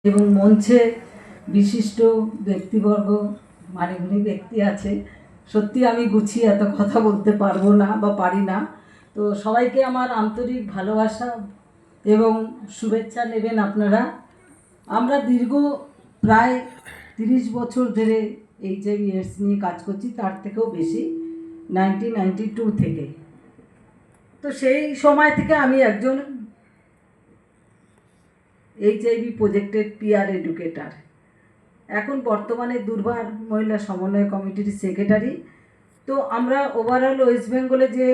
এবং মঞ্চে বিশিষ্ট ব্যক্তিবর্গ মাননীয় ব্যক্তি আছে। সত্যি আমি গুছিয়ে এত কথা বলতে পারবো না বা পারি না। তো সবাইকে আমার আন্তরিক ভালোবাসা এবং শুভেচ্ছা নেবেন আপনারা। আমরা দীর্ঘ প্রায় 30 বছর ধরে HIV AIDS নিয়ে কাজ করছি, তার থেকেও বেশি 1992 থেকে। তো সেই সময় থেকে আমি একজন HIV প্রজেক্টের PR এডুকেটার, এখন বর্তমানে দুর্বার মহিলা সমন্বয় কমিটির সেক্রেটারি। তো আমরা ওভারঅল ওয়েস্ট বেঙ্গলে যে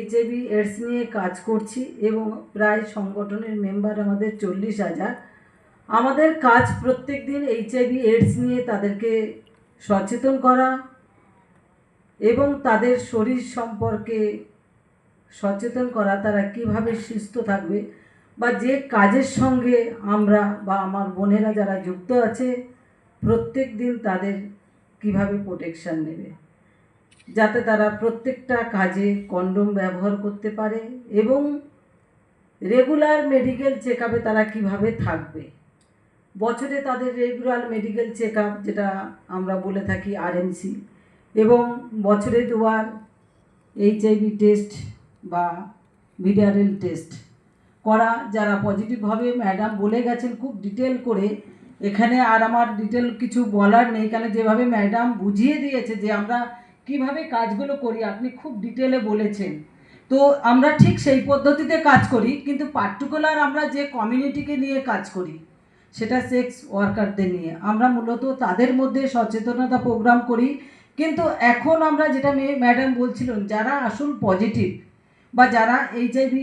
HIV AIDS নিয়ে কাজ করছি এবং প্রায় সংগঠনের মেম্বার আমাদের 40,000। আমাদের কাজ প্রত্যেক দিন HIV AIDS নিয়ে তাদেরকে সচেতন করা এবং তাদের শরীর সম্পর্কে সচেতন করা, তারা কিভাবে সুস্থ থাকবে বা যে কাজের সঙ্গে আমরা বা আমার বোনেরা যারা যুক্ত আছে প্রত্যেক দিন তাদের কিভাবে প্রোটেকশান নেবে, যাতে তারা প্রত্যেকটা কাজে কন্ডোম ব্যবহার করতে পারে এবং রেগুলার মেডিকেল চেক আপে তারা কীভাবে থাকবে। বছরে তাদের রেগুলার মেডিকেল চেক আপ, যেটা আমরা বলে থাকি RMC, এবং বছরে 2বার HIV টেস্ট বা ভিডারেল টেস্ট করা। যারা পজিটিভ হবে, ম্যাডাম বলে গেছেন খুব ডিটেল করে, এখানে আর আমার ডিটেল কিছু বলার নেই, কারণ যেভাবে ম্যাডাম বুঝিয়ে দিয়েছে যে আমরা কিভাবে কাজগুলো করি, আপনি খুব ডিটেলে বলেছেন। তো আমরা ঠিক সেই পদ্ধতিতে কাজ করি, কিন্তু পার্টিকুলার আমরা যে কমিউনিটিকে নিয়ে কাজ করি সেটা সেক্স ওয়ার্কারদের নিয়ে। আমরা মূলত তাদের মধ্যে সচেতনতা প্রোগ্রাম করি। কিন্তু এখন আমরা যেটা ম্যাডাম বলছিলেন, যারা আসল পজিটিভ বা যারা HIV